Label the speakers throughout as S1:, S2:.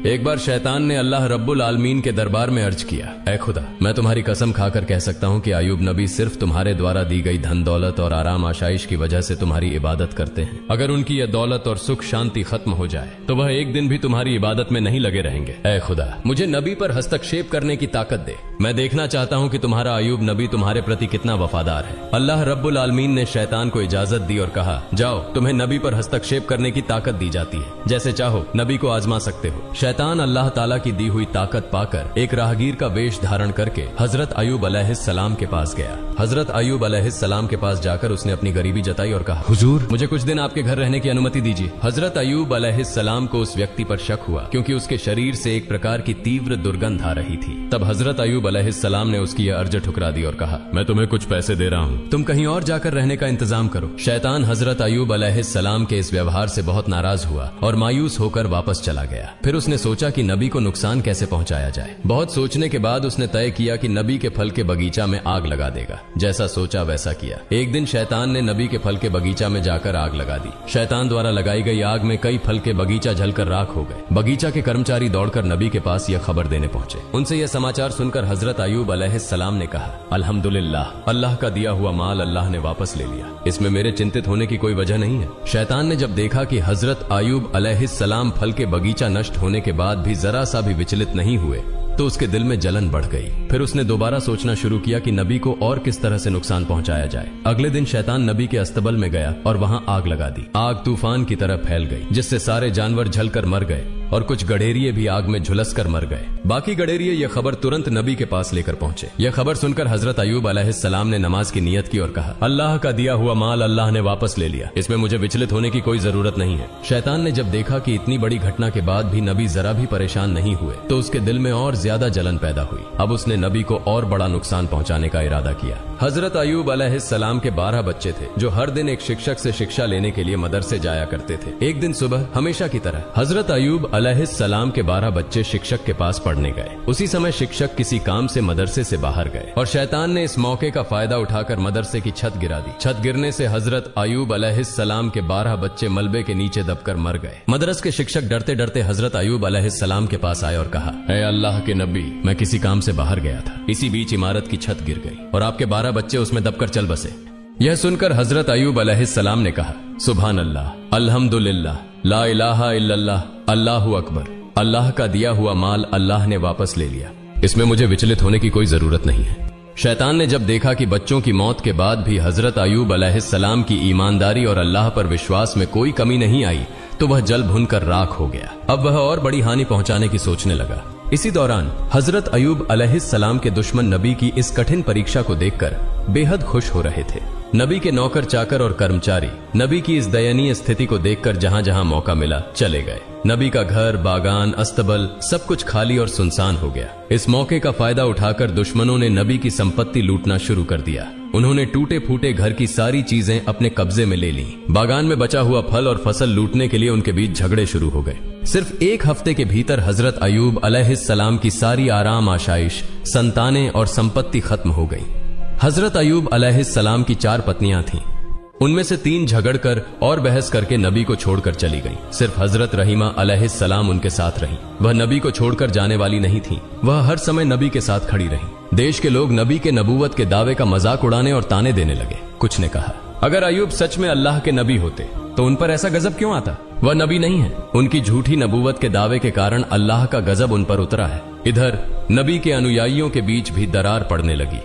S1: एक बार शैतान ने अल्लाह रब्बुल आलमीन के दरबार में अर्ज किया, ऐ खुदा, मैं तुम्हारी कसम खाकर कह सकता हूँ कि अयूब नबी सिर्फ तुम्हारे द्वारा दी गई धन दौलत और आराम आशाइश की वजह से तुम्हारी इबादत करते हैं। अगर उनकी यह दौलत और सुख शांति खत्म हो जाए तो वह एक दिन भी तुम्हारी इबादत में नहीं लगे रहेंगे। ऐ खुदा, मुझे नबी पर हस्तक्षेप करने की ताकत दे। मैं देखना चाहता हूँ कि तुम्हारा अयूब नबी तुम्हारे प्रति कितना वफादार है। अल्लाह रब्बुल आलमीन ने शैतान को इजाजत दी और कहा, जाओ, तुम्हें नबी पर हस्तक्षेप करने की ताकत दी जाती है, जैसे चाहो नबी को आजमा सकते हो। शैतान अल्लाह ताला की दी हुई ताकत पाकर एक राहगीर का वेश धारण करके हजरत अयूब अलैहिस्सलाम के पास गया। हजरत अयूब अलैहिस्सलाम के पास जाकर उसने अपनी गरीबी जताई और कहा, हुजूर, मुझे कुछ दिन आपके घर रहने की अनुमति दीजिए। हजरत अयूब अलैहिस्सलाम को उस व्यक्ति पर शक हुआ क्योंकि उसके शरीर से एक प्रकार की तीव्र दुर्गंध आ रही थी। तब हजरत अयूब अलैहिस्सलाम ने उसकी यह अर्ज ठुकरा दी और कहा, मैं तुम्हें कुछ पैसे दे रहा हूँ, तुम कहीं और जाकर रहने का इंतजाम करो। शैतान हजरत अयूब अलैहिस्सलाम के इस व्यवहार से बहुत नाराज हुआ और मायूस होकर वापस चला गया। फिर उसने सोचा कि नबी को नुकसान कैसे पहुंचाया जाए। बहुत सोचने के बाद उसने तय किया कि नबी के फल के बगीचा में आग लगा देगा। जैसा सोचा वैसा किया। एक दिन शैतान ने नबी के फल के बगीचा में जाकर आग लगा दी। शैतान द्वारा लगाई गई आग में कई फल के बगीचा जलकर राख हो गए। बगीचा के कर्मचारी दौड़कर नबी के पास यह खबर देने पहुंचे। उनसे यह समाचार सुनकर हजरत अयूब अलैहिस्सलाम ने कहा, अल्हम्दुलिल्लाह, अल्लाह का दिया हुआ माल अल्लाह ने वापस ले लिया, इसमें मेरे चिंतित होने की कोई वजह नहीं है। शैतान ने जब देखा कि हजरत अयूब अलैहिस्सलाम फल के बगीचा नष्ट होने के बाद भी जरा सा भी विचलित नहीं हुए तो उसके दिल में जलन बढ़ गई। फिर उसने दोबारा सोचना शुरू किया कि नबी को और किस तरह से नुकसान पहुंचाया जाए। अगले दिन शैतान नबी के अस्तबल में गया और वहां आग लगा दी। आग तूफान की तरह फैल गई, जिससे सारे जानवर जलकर मर गए और कुछ गडेरिये भी आग में झुलसकर मर गए। बाकी गडेरिये यह खबर तुरंत नबी के पास लेकर पहुंचे। यह खबर सुनकर हजरत अयूब अलैहिस्सलाम ने नमाज की नियत की और कहा, अल्लाह का दिया हुआ माल अल्लाह ने वापस ले लिया, इसमें मुझे विचलित होने की कोई जरूरत नहीं है। शैतान ने जब देखा कि इतनी बड़ी घटना के बाद भी नबी जरा भी परेशान नहीं हुए तो उसके दिल में और ज्यादा जलन पैदा हुई। अब उसने नबी को और बड़ा नुकसान पहुंचाने का इरादा किया। हजरत अयूब अलैहिस्सलाम के 12 बच्चे थे जो हर दिन एक शिक्षक से शिक्षा लेने के लिए मदरसे जाया करते थे। एक दिन सुबह हमेशा की तरह हजरत अयूब अलैहिस्सलाम के 12 बच्चे शिक्षक के पास पढ़ने गए। उसी समय शिक्षक किसी काम से मदरसे से बाहर गए और शैतान ने इस मौके का फायदा उठाकर मदरसे की छत गिरा दी। छत गिरने से हजरत अयूब अलैहिस्सलाम के 12 बच्चे मलबे के नीचे दबकर मर गए। मदरस के शिक्षक डरते डरते हजरत अयूब अलैहिस्सलाम के पास आए और कहा, ऐ अल्लाह के नबी, मैं किसी काम से बाहर गया था, इसी बीच इमारत की छत गिर गई और आपके 12 बच्चे उसमें दबकर चल बसे। यह सुनकर हजरत अयूब अलैहिस्सलाम ने कहा, सुभान अल्लाह, अल्हम्दुलिल्लाह, ला इलाहा इल्लल्लाह, अल्लाहु अकबर, अल्लाह का दिया हुआ माल अल्लाह ने वापस ले लिया, इसमें मुझे विचलित होने की कोई जरूरत नहीं है। शैतान ने जब देखा कि बच्चों की मौत के बाद भी हजरत अयूब अलैहिस्सलाम की ईमानदारी और अल्लाह पर विश्वास में कोई कमी नहीं आई तो वह जल भुनकर राख हो गया। अब वह और बड़ी हानि पहुंचाने की सोचने लगा। इसी दौरान हजरत अयूब अलैहिस्सलाम के दुश्मन नबी की इस कठिन परीक्षा को देखकर बेहद खुश हो रहे थे। नबी के नौकर चाकर और कर्मचारी नबी की इस दयनीय स्थिति को देखकर जहां जहां मौका मिला चले गए। नबी का घर, बागान, अस्तबल सब कुछ खाली और सुनसान हो गया। इस मौके का फायदा उठाकर दुश्मनों ने नबी की संपत्ति लूटना शुरू कर दिया। उन्होंने टूटे फूटे घर की सारी चीजें अपने कब्जे में ले ली। बागान में बचा हुआ फल और फसल लूटने के लिए उनके बीच झगड़े शुरू हो गए। सिर्फ एक हफ्ते के भीतर हजरत अयूब अलैहिस्सलाम की सारी आराम आशाइश, संतानें और संपत्ति खत्म हो गई। हजरत अयूब अलैहिस्सलाम की 4 पत्नियां थीं। उनमें से 3 झगड़कर और बहस करके नबी को छोड़कर चली गईं। सिर्फ हजरत रहीमा अलैहिस्सलाम उनके साथ रहीं। वह नबी को छोड़कर जाने वाली नहीं थीं। वह हर समय नबी के साथ खड़ी रहीं। देश के लोग नबी के नबूवत के दावे का मजाक उड़ाने और ताने देने लगे। कुछ ने कहा, अगर अयूब सच में अल्लाह के नबी होते तो उन पर ऐसा गजब क्यों आता? वह नबी नहीं है। उनकी झूठी नबूवत के दावे के कारण अल्लाह का गजब उन पर उतरा है। इधर नबी के अनुयायियों के बीच भी दरार पड़ने लगी।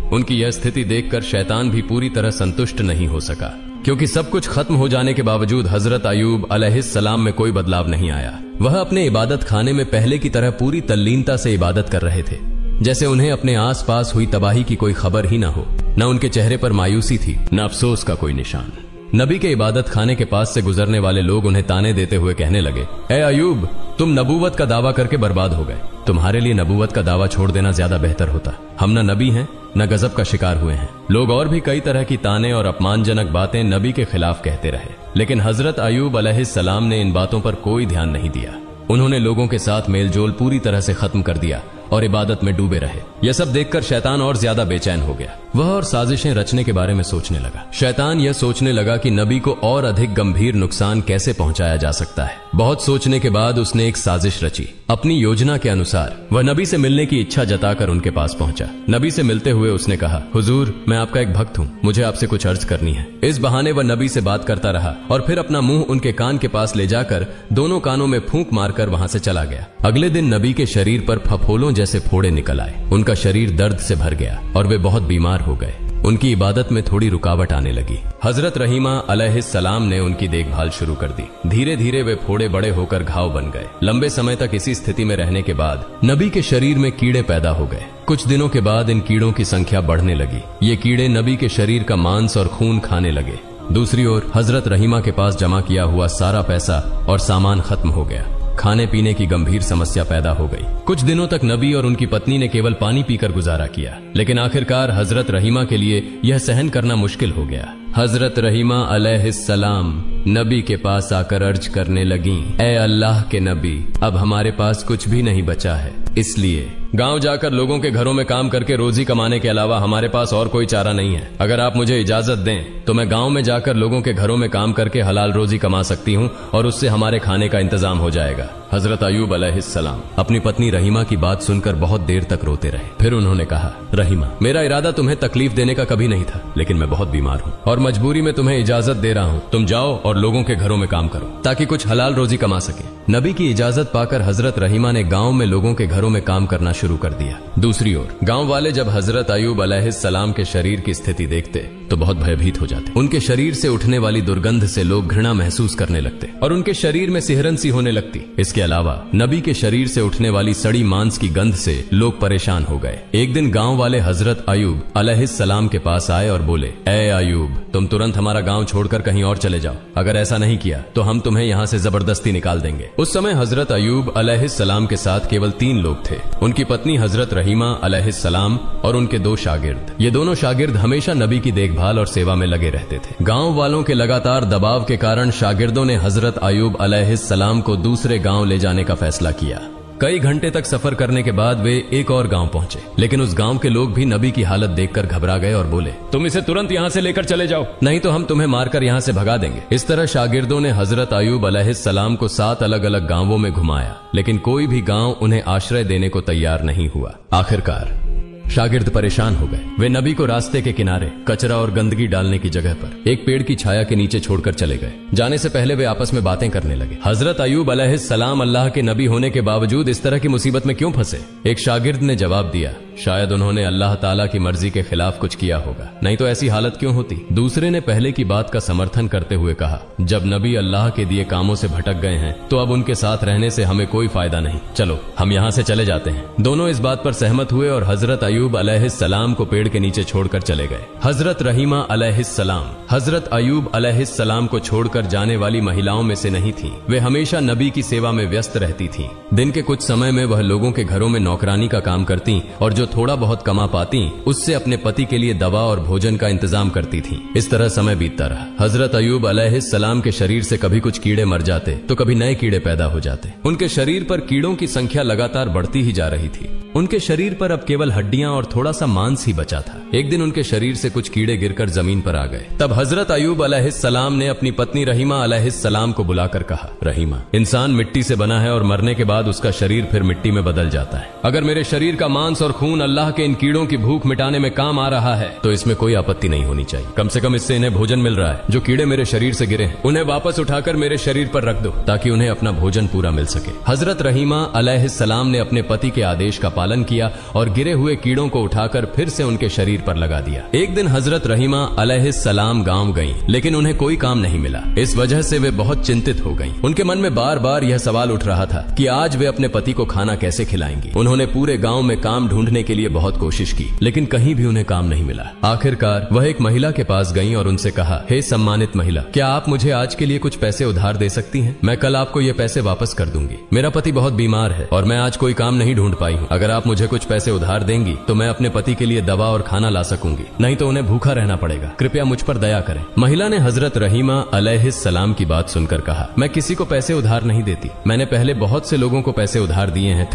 S1: उनकी यह स्थिति देखकर शैतान भी पूरी तरह संतुष्ट नहीं हो सका, क्योंकि सब कुछ खत्म हो जाने के बावजूद हजरत अयूब अलैहिस्सलाम में कोई बदलाव नहीं आया। वह अपने इबादत खाने में पहले की तरह पूरी तल्लीनता से इबादत कर रहे थे, जैसे उन्हें अपने आसपास हुई तबाही की कोई खबर ही न हो। न उनके चेहरे पर मायूसी थी, न अफसोस का कोई निशान। नबी के इबादत खाने के पास से गुजरने वाले लोग उन्हें ताने देते हुए कहने लगे, ए अयूब, तुम नबूवत का दावा करके बर्बाद हो गए। तुम्हारे लिए नबूवत का दावा छोड़ देना ज्यादा बेहतर होता। हम न नबी हैं न गजब का शिकार हुए हैं। लोग और भी कई तरह की ताने और अपमानजनक बातें नबी के खिलाफ कहते रहे, लेकिन हजरत अयूब अलैहिस्सलाम ने इन बातों पर कोई ध्यान नहीं दिया। उन्होंने लोगों के साथ मेलजोल पूरी तरह से खत्म कर दिया और इबादत में डूबे रहे। यह सब देखकर शैतान और ज्यादा बेचैन हो गया। वह और साजिशें रचने के बारे में सोचने लगा। शैतान यह सोचने लगा कि नबी को और अधिक गंभीर नुकसान कैसे पहुंचाया जा सकता है। बहुत सोचने के बाद उसने एक साजिश रची। अपनी योजना के अनुसार वह नबी से मिलने की इच्छा जताकर उनके पास पहुंचा। नबी से मिलते हुए उसने कहा, हुजूर, मैं आपका एक भक्त हूँ, मुझे आपसे कुछ अर्ज करनी है। इस बहाने वह नबी से बात करता रहा और फिर अपना मुंह उनके कान के पास ले जाकर दोनों कानों में फूंक मारकर वहां से चला गया। अगले दिन नबी के शरीर पर फफोलों जैसे फोड़े निकल आए। उनका शरीर दर्द से भर गया और वे बहुत बीमार हो गए। उनकी इबादत में थोड़ी रुकावट आने लगी। हजरत रहीमा अलैहिस्सलाम ने उनकी देखभाल शुरू कर दी। धीरे धीरे वे फोड़े बड़े होकर घाव बन गए। लंबे समय तक इसी स्थिति में रहने के बाद नबी के शरीर में कीड़े पैदा हो गए। कुछ दिनों के बाद इन कीड़ों की संख्या बढ़ने लगी। ये कीड़े नबी के शरीर का मांस और खून खाने लगे। दूसरी ओर हजरत रहीमा के पास जमा किया हुआ सारा पैसा और सामान खत्म हो गया। खाने पीने की गंभीर समस्या पैदा हो गई। कुछ दिनों तक नबी और उनकी पत्नी ने केवल पानी पीकर गुजारा किया, लेकिन आखिरकार हजरत रहीमा के लिए यह सहन करना मुश्किल हो गया। हजरत रहीमा अलैहिस्सलाम नबी के पास आकर अर्ज करने लगी, ए अल्लाह के नबी, अब हमारे पास कुछ भी नहीं बचा है, इसलिए गांव जाकर लोगों के घरों में काम करके रोजी कमाने के अलावा हमारे पास और कोई चारा नहीं है। अगर आप मुझे इजाजत दें तो मैं गांव में जाकर लोगों के घरों में काम करके हलाल रोजी कमा सकती हूं और उससे हमारे खाने का इंतजाम हो जाएगा। हजरत अयूब अलैहिस्सलाम अपनी पत्नी रहीमा की बात सुनकर बहुत देर तक रोते रहे। फिर उन्होंने कहा, रहीमा, मेरा इरादा तुम्हें तकलीफ देने का कभी नहीं था, लेकिन मैं बहुत बीमार हूँ और मजबूरी में तुम्हें इजाजत दे रहा हूँ। तुम जाओ और लोगों के घरों में काम करो ताकि कुछ हलाल रोजी कमा सके। नबी की इजाजत पाकर हजरत रहीमा ने गांव में लोगों के घरों में काम करना शुरू कर दिया। दूसरी ओर गांव वाले जब हजरत अयूब अलैहिस्सलाम के शरीर की स्थिति देखते तो बहुत भयभीत हो जाते। उनके शरीर से उठने वाली दुर्गंध से लोग घृणा महसूस करने लगते और उनके शरीर में सिहरन सी होने लगती। इसके अलावा नबी के शरीर से उठने वाली सड़ी मांस की गंध से लोग परेशान हो गए। एक दिन गांव वाले हजरत अयूब अलैहिस्सलाम के पास आए और बोले, ए अयूब, तुम तुरंत हमारा गांव छोड़कर कहीं और चले जाओ। अगर ऐसा नहीं किया तो हम तुम्हें यहाँ से जबरदस्ती निकाल देंगे। उस समय हजरत अयूब अलैहिस्सलाम के साथ केवल 3 लोग थे, उनकी पत्नी हजरत रहीमा अलैहिस्सलाम और उनके 2 शागिर्द। ये दोनों शागिर्द हमेशा नबी की देखभाल और सेवा में लगे रहते थे। गांव वालों के लगातार दबाव के कारण शागिर्दों ने हजरत अयूब अलैहिस्सलाम को दूसरे गांव ले जाने का फैसला किया। कई घंटे तक सफर करने के बाद वे एक और गांव पहुंचे, लेकिन उस गांव के लोग भी नबी की हालत देखकर घबरा गए और बोले, तुम इसे तुरंत यहाँ से लेकर चले जाओ, नहीं तो हम तुम्हें मारकर यहाँ से भगा देंगे। इस तरह शागिर्दों ने हजरत अयूब अलैहिस्सलाम को 7 अलग अलग गांवों में घुमाया, लेकिन कोई भी गांव उन्हें आश्रय देने को तैयार नहीं हुआ। आखिरकार शागिर्द परेशान हो गए। वे नबी को रास्ते के किनारे कचरा और गंदगी डालने की जगह पर एक पेड़ की छाया के नीचे छोड़कर चले गए। जाने से पहले वे आपस में बातें करने लगे। हजरत अयूब अलैहिस्सलाम अल्लाह के नबी होने के बावजूद इस तरह की मुसीबत में क्यों फंसे? एक शागिर्द ने जवाब दिया, शायद उन्होंने अल्लाह ताला की मर्जी के खिलाफ कुछ किया होगा, नहीं तो ऐसी हालत क्यों होती। दूसरे ने पहले की बात का समर्थन करते हुए कहा, जब नबी अल्लाह के दिए कामों से भटक गए हैं तो अब उनके साथ रहने से हमें कोई फायदा नहीं, चलो हम यहाँ से चले जाते हैं। दोनों इस बात पर सहमत हुए और हजरत अयूब अलैहिस्सलाम को पेड़ के नीचे छोड़कर चले गए। हजरत रहीमा अलैहिस्सलाम हजरत अयूब अलैहिस्सलाम को छोड़कर जाने वाली महिलाओं में से नहीं थी। वे हमेशा नबी की सेवा में व्यस्त रहती थीं। दिन के कुछ समय में वह लोगों के घरों में नौकरानी का काम करती और जो थोड़ा बहुत कमा पाती उससे अपने पति के लिए दवा और भोजन का इंतजाम करती थी। इस तरह समय बीतता रहा। हजरत अयूब अलैहिस्सलाम के शरीर से कभी कुछ कीड़े मर जाते तो कभी नए कीड़े पैदा हो जाते। उनके शरीर पर कीड़ों की संख्या लगातार बढ़ती ही जा रही थी। उनके शरीर पर अब केवल हड्डियां और थोड़ा सा मांस ही बचा था। एक दिन उनके शरीर से कुछ कीड़े गिरकर जमीन पर आ गए। तब हजरत अयूब अलैहिस्सलाम ने अपनी पत्नी रहीमा अलैहिस्सलाम को बुलाकर कहा, रहीमा, इंसान मिट्टी से बना है और मरने के बाद उसका शरीर फिर मिट्टी में बदल जाता है। अगर मेरे शरीर का मांस और खून अल्लाह के इन कीड़ों की भूख मिटाने में काम आ रहा है तो इसमें कोई आपत्ति नहीं होनी चाहिए। कम से कम इससे इन्हें भोजन मिल रहा है। जो कीड़े मेरे शरीर से गिरे हैं उन्हें वापस उठाकर मेरे शरीर पर रख दो ताकि उन्हें अपना भोजन पूरा मिल सके। हजरत रहीमा अलैहिस्सलाम ने अपने पति के आदेश का पालन किया और गिरे हुए कीड़ों को उठाकर फिर से उनके शरीर पर लगा दिया। एक दिन हजरत रहीमा अलैहिस्सलाम गांव गईं, लेकिन उन्हें कोई काम नहीं मिला। इस वजह से वे बहुत चिंतित हो गईं। उनके मन में बार बार यह सवाल उठ रहा था कि आज वे अपने पति को खाना कैसे खिलाएंगी। उन्होंने पूरे गांव में काम ढूंढने के लिए बहुत कोशिश की, लेकिन कहीं भी उन्हें काम नहीं मिला। आखिरकार वह एक महिला के पास गईं और उनसे कहा, हे सम्मानित महिला, क्या आप मुझे आज के लिए कुछ पैसे उधार दे सकती हैं? मैं कल आपको ये पैसे वापस कर दूंगी। मेरा पति बहुत बीमार है और मैं आज कोई काम नहीं ढूंढ पाई हूँ। अगर आप मुझे कुछ पैसे उधार देंगी तो मैं अपने पति के लिए दवा और खाना ला सकूंगी, नहीं तो उन्हें भूखा रहना पड़ेगा। कृपया मुझ पर दया करें। महिला ने हजरत रहीमा अलैहिस्सलाम की बात सुनकर कहा, मैं किसी को पैसे उधार नहीं देती। मैंने पहले बहुत से लोगों को पैसे उधार दिए हैं,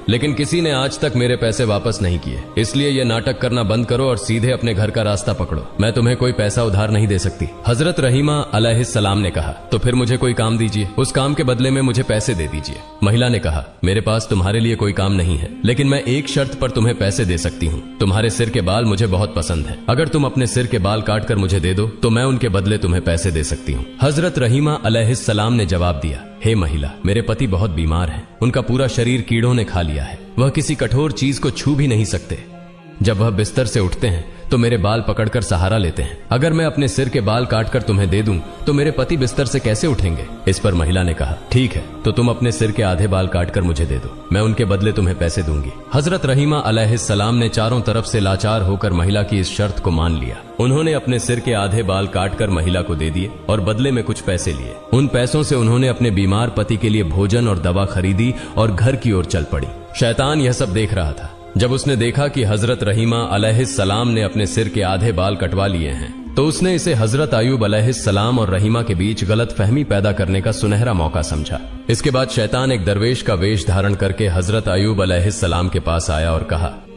S1: लेकिन किसी ने आज तक मेरे पैसे वापस वापस नहीं किए, इसलिए ये नाटक करना बंद करो और सीधे अपने घर का रास्ता पकड़ो। मैं तुम्हें कोई पैसा उधार नहीं दे सकती। हजरत रहीमा अलैहिस्सलाम ने कहा, तो फिर मुझे कोई काम दीजिए, उस काम के बदले में मुझे पैसे दे दीजिए। महिला ने कहा, मेरे पास तुम्हारे लिए कोई काम नहीं है, लेकिन मैं एक शर्त पर तुम्हें पैसे दे सकती हूँ। तुम्हारे सिर के बाल मुझे बहुत पसंद है, अगर तुम अपने सिर के बाल काट कर मुझे दे दो तो मैं उनके बदले तुम्हें पैसे दे सकती हूँ। हजरत रहीमा अलैहिस्सलाम ने जवाब दिया, हे महिला, मेरे पति बहुत बीमार हैं, उनका पूरा शरीर कीड़ों ने खा लिया है, वह किसी कठोर चीज को छू भी नहीं सकते। जब वह बिस्तर से उठते हैं तो मेरे बाल पकड़कर सहारा लेते हैं। अगर मैं अपने सिर के बाल काटकर तुम्हें दे दूं तो मेरे पति बिस्तर से कैसे उठेंगे? इस पर महिला ने कहा, ठीक है, तो तुम अपने सिर के आधे बाल काटकर मुझे दे दो, मैं उनके बदले तुम्हें पैसे दूंगी। हजरत रहीमा अलैहिस्सलाम ने चारों तरफ से लाचार होकर महिला की इस शर्त को मान लिया। उन्होंने अपने सिर के आधे बाल काटकर महिला को दे दिए और बदले में कुछ पैसे लिए। उन पैसों से उन्होंने अपने बीमार पति के लिए भोजन और दवा खरीदी और घर की ओर चल पड़ी। शैतान यह सब देख रहा था। जब उसने देखा कि हजरत रहीमा अलैहिस्सलाम ने अपने सिर के आधे बाल कटवा लिए हैं, तो उसने इसे हजरत अय्यूब अलैहिस्सलाम और रहीमा के बीच गलतफहमी पैदा करने का सुनहरा मौका समझा। इसके बाद शैतान एक दरवेश का वेश धारण करके हजरत अय्यूब अलैहिस्सलाम के पास आया और कहा,